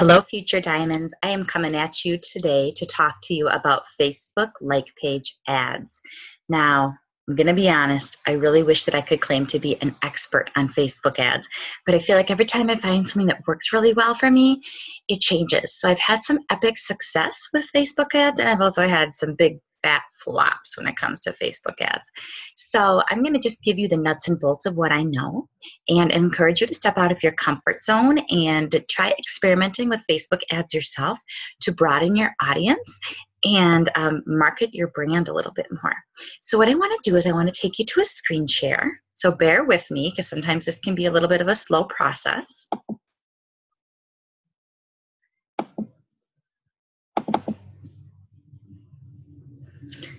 Hello, future diamonds. I am coming at you today to talk to you about Facebook like page ads. Now, I'm going to be honest, I really wish that I could claim to be an expert on Facebook ads, but I feel like every time I find something that works really well for me, it changes. So I've had some epic success with Facebook ads, and I've also had some big fat flops when it comes to Facebook ads. So I'm going to just give you the nuts and bolts of what I know and encourage you to step out of your comfort zone and try experimenting with Facebook ads yourself to broaden your audience and market your brand a little bit more. So what I want to do is I want to take you to a screen share. So bear with me because sometimes this can be a little bit of a slow process.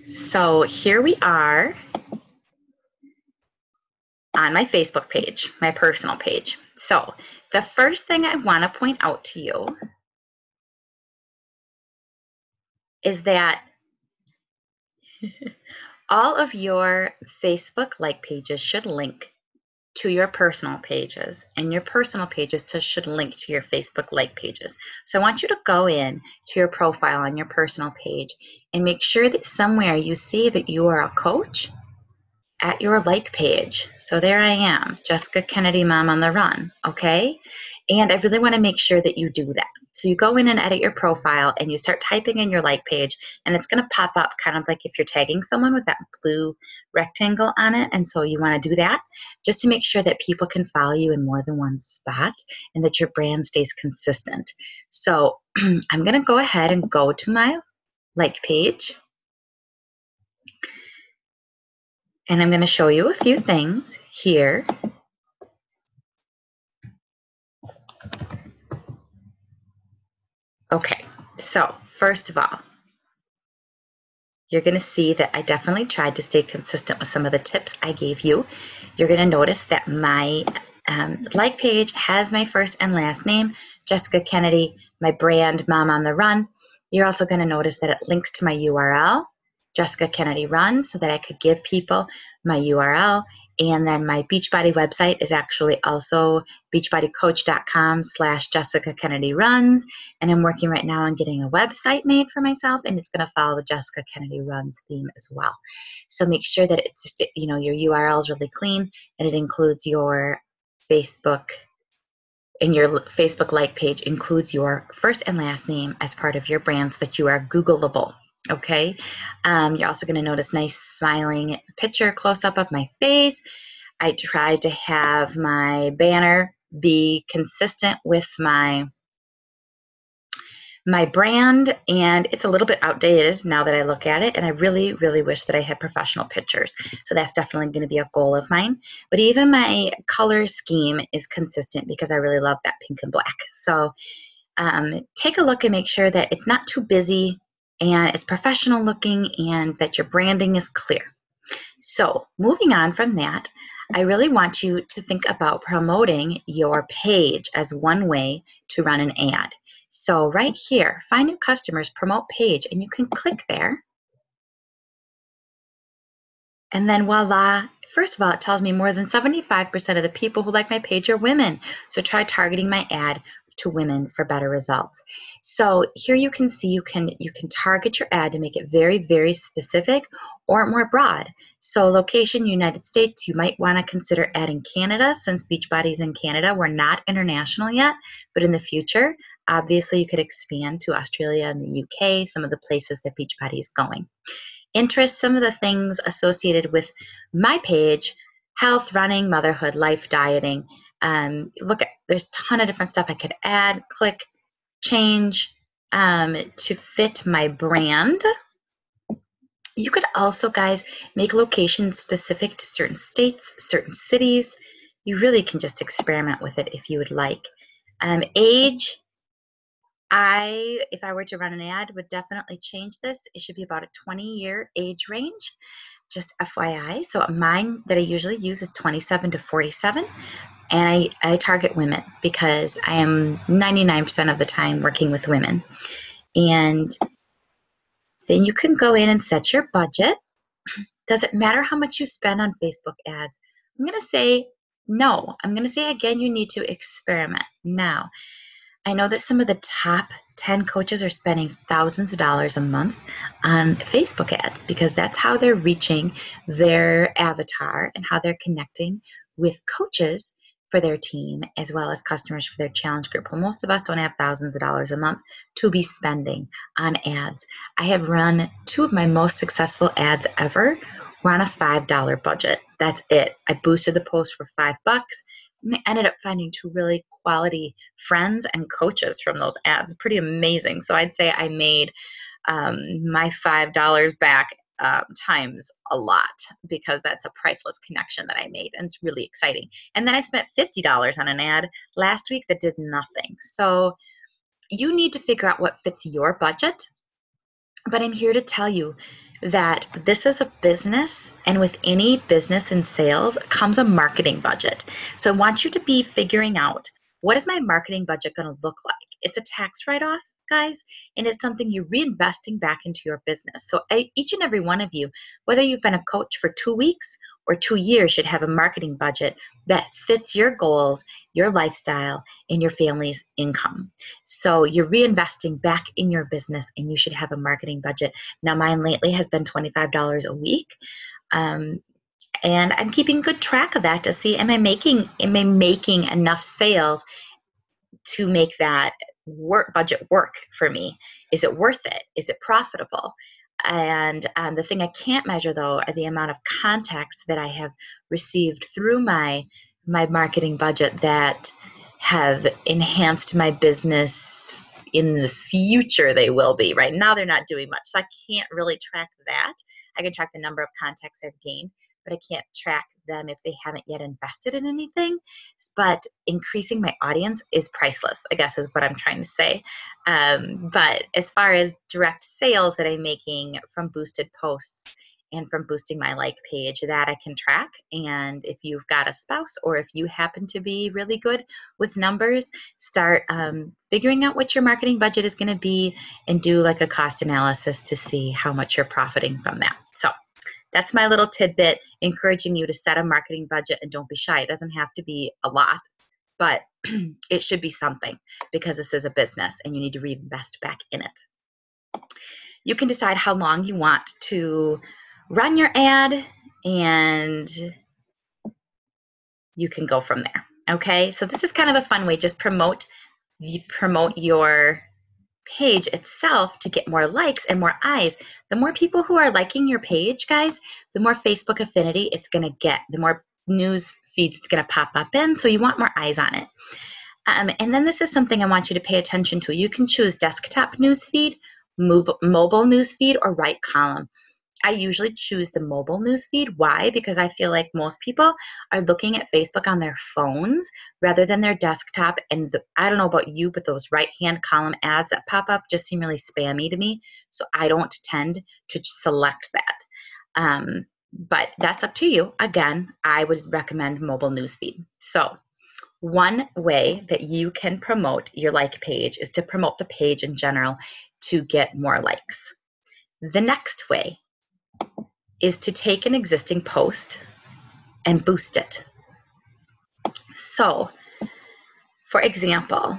So here we are on my Facebook page, my personal page. So the first thing I want to point out to you is that all of your Facebook like pages should link to your personal pages, and your personal pages should link to your Facebook like pages. So I want you to go in to your profile on your personal page and make sure that somewhere you see that you are a coach at your like page. So there I am, Jessica Kennedy, Mom on the Run, okay? And I really want to make sure that you do that. So you go in and edit your profile and you start typing in your like page, and it's going to pop up kind of like if you're tagging someone with that blue rectangle on it. And so you want to do that just to make sure that people can follow you in more than one spot and that your brand stays consistent. So I'm going to go ahead and go to my like page. And I'm going to show you a few things here. Okay, so first of all, you're going to see that I definitely tried to stay consistent with some of the tips I gave you. You're going to notice that my like page has my first and last name, Jessica Kennedy, my brand, Mom on the Run. You're also going to notice that it links to my URL, Jessica Kennedy Run, so that I could give people my URL. And then my Beachbody website is actually also beachbodycoach.com/Jessica Kennedy Runs. And I'm working right now on getting a website made for myself, and it's going to follow the Jessica Kennedy Runs theme as well. So make sure that it's just, your URL is really clean and it includes your Facebook, and your Facebook like page includes your first and last name as part of your brand so that you are Googleable. Okay, you're also going to notice nice smiling picture close up of my face. I tried to have my banner be consistent with my brand, and it's a little bit outdated now that I look at it, and I really, really wish that I had professional pictures. So that's definitely going to be a goal of mine. But even my color scheme is consistent because I really love that pink and black. So take a look and make sure that it's not too busy and it's professional looking and that your branding is clear. So moving on from that, I really want you to think about promoting your page as one way to run an ad. So right here, find new customers, promote page, and you can click there. And then voila, first of all, it tells me more than 75% of the people who like my page are women. So try targeting my ad to women for better results. So here you can see you can target your ad to make it very, very specific or more broad. So location, United States, you might want to consider adding Canada since Beachbody's in Canada. We're not international yet, but in the future, obviously you could expand to Australia and the UK, some of the places that Beachbody is going. Interests, some of the things associated with my page: health, running, motherhood, life, dieting. There's a ton of different stuff I could add, click, change to fit my brand. You could also, guys, make locations specific to certain states, certain cities. You really can just experiment with it if you would like. Age, if I were to run an ad, would definitely change this. It should be about a 20-year age range, just FYI. So mine that I usually use is 27 to 47. And I target women because I am 99% of the time working with women. And then you can go in and set your budget. Does it matter how much you spend on Facebook ads? I'm going to say no. I'm going to say again, you need to experiment. Now, I know that some of the top 10 coaches are spending thousands of dollars a month on Facebook ads because that's how they're reaching their avatar and how they're connecting with coaches for their team as well as customers for their challenge group. Well, most of us don't have thousands of dollars a month to be spending on ads. I have run two of my most successful ads ever. We're on a $5 budget. That's it. I boosted the post for $5. And I ended up finding two really quality friends and coaches from those ads. Pretty amazing. So I'd say I made my $5 back times a lot because that's a priceless connection that I made, and it's really exciting. And then I spent $50 on an ad last week that did nothing. So you need to figure out what fits your budget. But I'm here to tell you that this is a business, and with any business and sales comes a marketing budget. So I want you to be figuring out, what is my marketing budget going to look like? It's a tax write-off, guys, and it's something you're reinvesting back into your business. So each and every one of you, whether you've been a coach for 2 weeks or 2 years, should have a marketing budget that fits your goals, your lifestyle, and your family's income. So you're reinvesting back in your business, and you should have a marketing budget. Now, mine lately has been $25 a week. And I'm keeping good track of that to see, am I making enough sales to make that budget work for me? Is it worth it? Is it profitable? And the thing I can't measure, though, are the amount of contacts that I have received through my marketing budget that have enhanced my business. In the future, they will be. Right now, they're not doing much, so I can't really track that. I can track the number of contacts I've gained, but I can't track them if they haven't yet invested in anything. But increasing my audience is priceless, I guess, is what I'm trying to say. But as far as direct sales that I'm making from boosted posts and from boosting my like page, that I can track. And if you've got a spouse, or if you happen to be really good with numbers, start figuring out what your marketing budget is going to be and do like a cost analysis to see how much you're profiting from that. So that's my little tidbit, encouraging you to set a marketing budget, and don't be shy. It doesn't have to be a lot, but it should be something, because this is a business and you need to reinvest back in it. You can decide how long you want to run your ad, and you can go from there. Okay, so this is kind of a fun way. Just promote your page itself to get more likes and more eyes. The more people who are liking your page, guys, the more Facebook affinity it's going to get, the more news feeds it's going to pop up in. So you want more eyes on it. And then this is something I want you to pay attention to. You can choose desktop newsfeed, mobile newsfeed, or right column. I usually choose the mobile newsfeed. Why? Because I feel like most people are looking at Facebook on their phones rather than their desktop. And I don't know about you, but those right-hand column ads that pop up just seem really spammy to me. So I don't tend to select that. But that's up to you. Again, I would recommend mobile newsfeed. So one way that you can promote your like page is to promote the page in general to get more likes. The next way is to take an existing post and boost it. So, for example,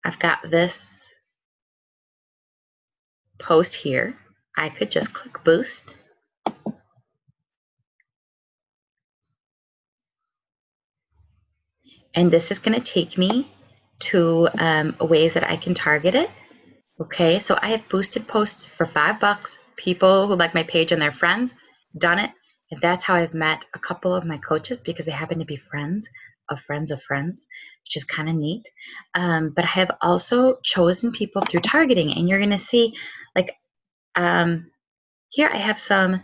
I've got this post here. I could just click boost. And this is going to take me to ways that I can target it. Okay, so I have boosted posts for $5. People who like my page and their friends, done it. And that's how I've met a couple of my coaches, because they happen to be friends of friends of friends, which is kind of neat. But I have also chosen people through targeting, and you're going to see, like, here I have some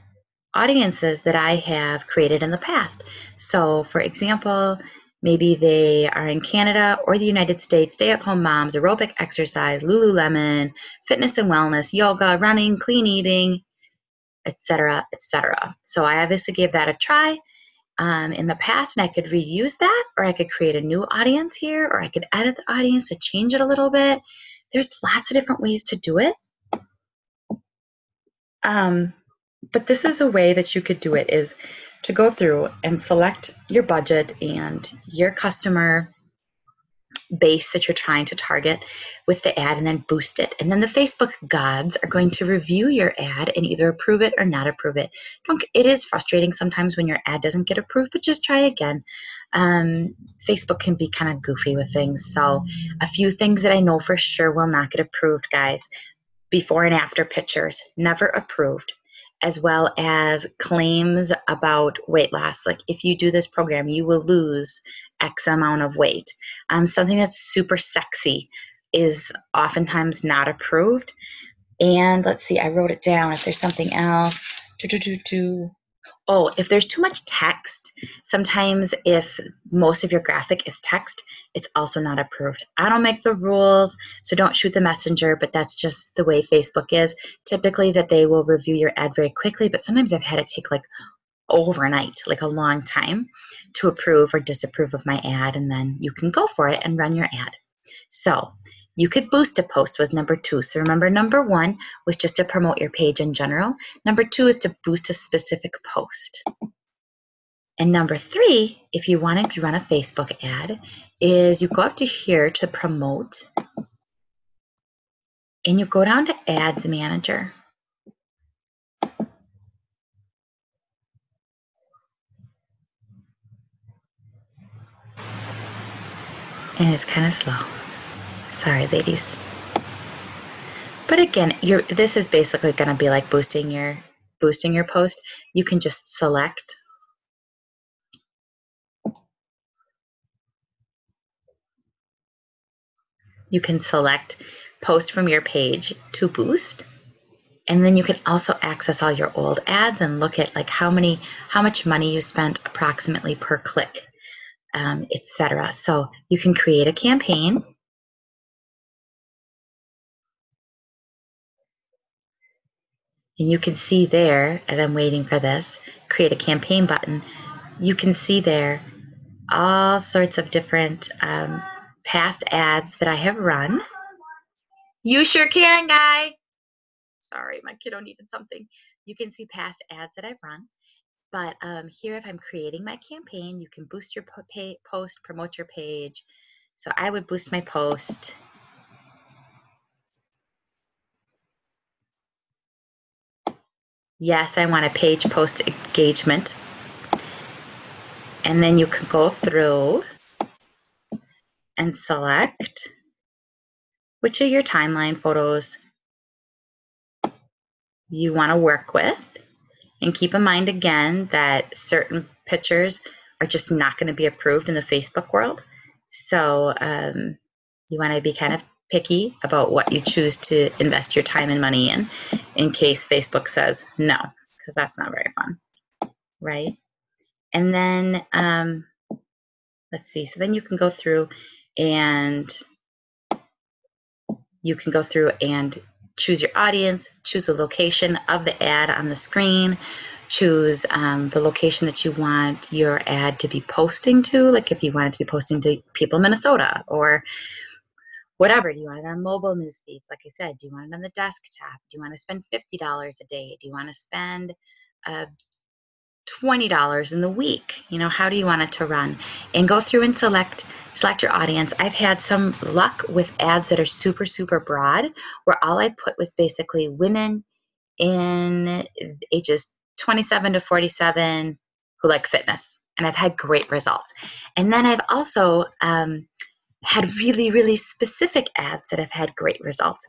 audiences that I have created in the past. So, for example, maybe they are in Canada or the United States, stay-at-home moms, aerobic exercise, Lululemon, fitness and wellness, yoga, running, clean eating, etc., etc. So I obviously gave that a try in the past, and I could reuse that, or I could create a new audience here, or I could edit the audience to change it a little bit. There's lots of different ways to do it. But this is a way that you could do it, is to go through and select your budget and your customer base that you're trying to target with the ad and then boost it. And then the Facebook gods are going to review your ad and either approve it or not approve it. It is frustrating sometimes when your ad doesn't get approved, but just try again. Facebook can be kind of goofy with things. So a few things that I know for sure will not get approved, guys. Before and after pictures, never approved, as well as claims about weight loss. Like if you do this program, you will lose X amount of weight. Something that's super sexy is oftentimes not approved. And let's see, I wrote it down. If there's something else, oh, if there's too much text, sometimes if most of your graphic is text, it's also not approved. I don't make the rules, so don't shoot the messenger, but that's just the way Facebook is. Typically that they will review your ad very quickly, but sometimes I've had it take like overnight, like a long time to approve or disapprove of my ad, and then you can go for it and run your ad. So you could boost a post was number 2. So remember, number 1 was just to promote your page in general. Number 2 is to boost a specific post. And number 3, if you wanted to run a Facebook ad, is you go up to here to promote, and you go down to Ads Manager. And it's kind of slow. Sorry, ladies. But again, this is basically going to be like boosting your post. You can just select. You can select post from your page to boost. And then you can also access all your old ads and look at like how much money you spent approximately per click, etc. So you can create a campaign. And you can see there, as I'm waiting for this, create a campaign button, you can see there all sorts of different past ads that I have run. You sure can, guy. Sorry, my kiddo needed something. You can see past ads that I've run. But here, if I'm creating my campaign, you can boost your post, promote your page. So I would boost my post. Yes, I want a page post engagement. And then you can go through and select which of your timeline photos you want to work with. And keep in mind again that certain pictures are just not going to be approved in the Facebook world. So you want to be kind of picky about what you choose to invest your time and money in case Facebook says no, because that's not very fun, right? And then let's see. So then you can go through and choose your audience, choose the location of the ad on the screen, choose the location that you want your ad to be posting to. Like if you want it to be posting to people in Minnesota or whatever. Do you want it on mobile news feeds? Like I said, do you want it on the desktop? Do you want to spend $50 a day? Do you want to spend $20 in the week? You know, how do you want it to run? And go through and select your audience. I've had some luck with ads that are super, super broad, where all I put was basically women in ages 27 to 47 who like fitness. And I've had great results. And then I've also had really, really specific ads that have had great results,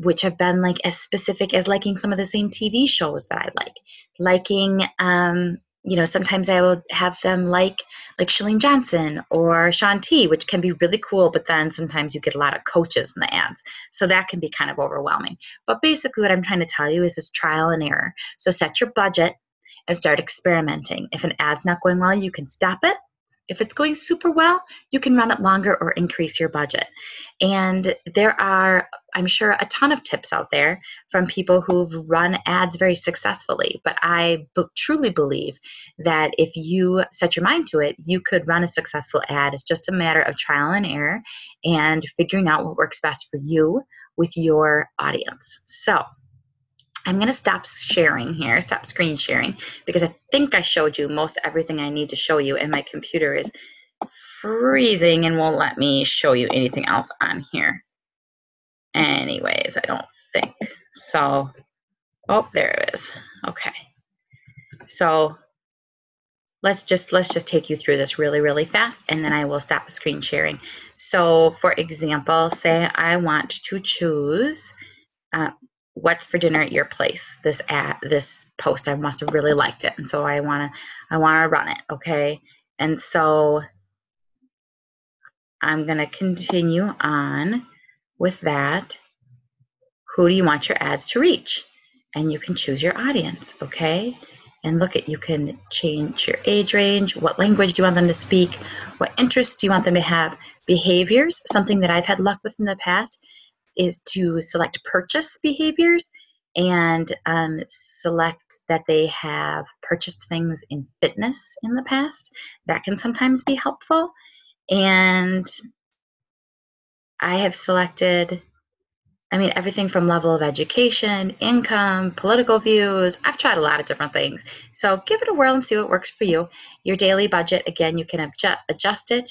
which have been like as specific as liking some of the same TV shows that I like. Liking, sometimes I will have them like Chalene Johnson or Shaun T, which can be really cool, but then sometimes you get a lot of coaches in the ads. So that can be kind of overwhelming. But basically what I'm trying to tell you is this trial and error. So set your budget and start experimenting. If an ad's not going well, you can stop it. If it's going super well, you can run it longer or increase your budget. And there are, I'm sure, a ton of tips out there from people who've run ads very successfully. But I truly believe that if you set your mind to it, you could run a successful ad. It's just a matter of trial and error and figuring out what works best for you with your audience. So I'm going to stop sharing here, stop screen sharing, because I think I showed you most everything I need to show you, and my computer is freezing and won't let me show you anything else on here. Anyways, I don't think. So, oh, there it is. Okay. So let's just take you through this really fast, and then I will stop the screen sharing. So for example, say I want to choose what's for dinner at your place. This post, I must have really liked it, and so I want to run it. Okay, and so I'm going to continue on with that. Who do you want your ads to reach? And you can choose your audience, okay? And look at, you can change your age range, what language do you want them to speak, what interests do you want them to have, behaviors. Something that I've had luck with in the past is to select purchase behaviors and select that they have purchased things in fitness in the past. That can sometimes be helpful. And I have selected, I mean, everything from level of education, income, political views. I've tried a lot of different things. So give it a whirl and see what works for you. Your daily budget, again, you can adjust it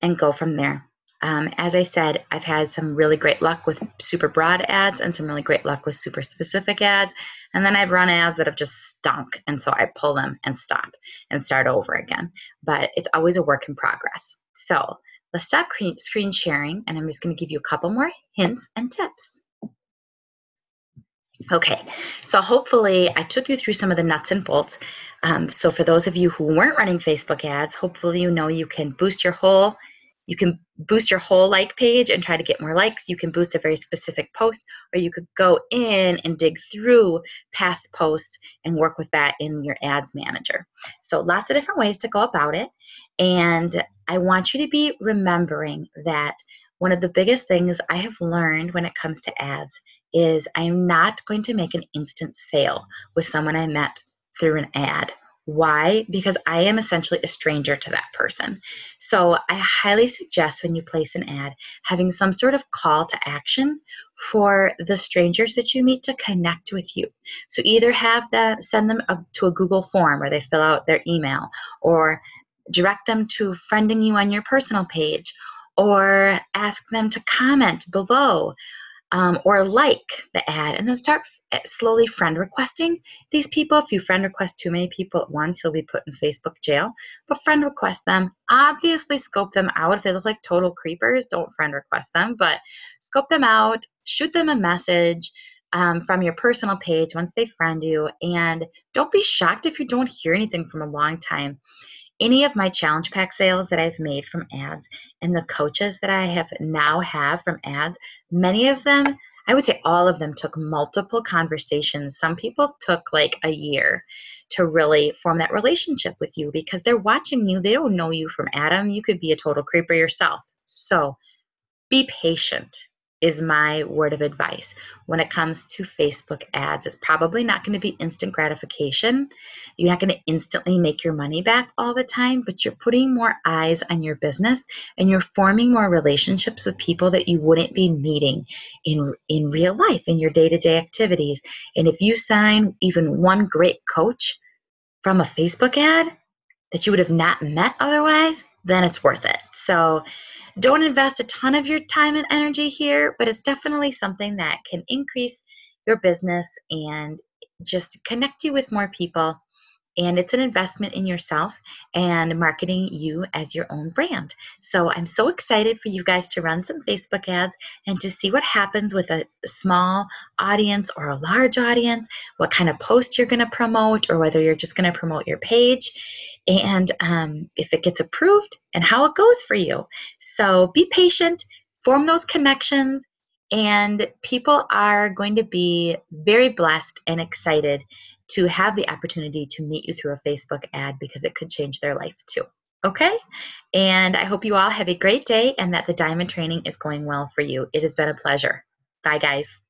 and go from there. As I said, I've had some really great luck with super broad ads and some really great luck with super specific ads. And then I've run ads that have just stunk. And so I pull them and stop and start over again. But it's always a work in progress. So let's stop screen sharing, and I'm just going to give you a couple more hints and tips. Okay, so hopefully I took you through some of the nuts and bolts. So for those of you who weren't running Facebook ads, hopefully you know you can boost your whole like page and try to get more likes. You can boost a very specific post, or you could go in and dig through past posts and work with that in your ads manager. So lots of different ways to go about it. And I want you to be remembering that one of the biggest things I have learned when it comes to ads is I'm not going to make an instant sale with someone I met through an ad. Why? Because I am essentially a stranger to that person. So I highly suggest when you place an ad, having some sort of call to action for the strangers that you meet to connect with you. So either have them, send them to a Google form where they fill out their email, or direct them to friending you on your personal page, or ask them to comment below. Or like the ad, and then start slowly friend requesting these people. If you friend request too many people at once, you'll be put in Facebook jail. But friend request them. Obviously, scope them out. If they look like total creepers, don't friend request them, but scope them out, shoot them a message from your personal page once they friend you, and don't be shocked if you don't hear anything from a long time. Any of my challenge pack sales that I've made from ads and the coaches that I have from ads, many of them, I would say all of them, took multiple conversations. Some people took like a year to really form that relationship with you because they're watching you. They don't know you from Adam. You could be a total creeper yourself. So be patient is my word of advice when it comes to Facebook ads. It's probably not going to be instant gratification. You're not going to instantly make your money back all the time, but you're putting more eyes on your business and you're forming more relationships with people that you wouldn't be meeting in real life, in your day-to-day activities. And if you sign even one great coach from a Facebook ad that you would have not met otherwise, then it's worth it. So don't invest a ton of your time and energy here, but it's definitely something that can increase your business and just connect you with more people. And it's an investment in yourself and marketing you as your own brand. So I'm so excited for you guys to run some Facebook ads and to see what happens with a small audience or a large audience, what kind of post you're going to promote, or whether you're just going to promote your page, and if it gets approved and how it goes for you. So be patient, form those connections, and people are going to be very blessed and excited to have the opportunity to meet you through a Facebook ad because it could change their life too. Okay? And I hope you all have a great day and that the diamond training is going well for you. It has been a pleasure. Bye, guys.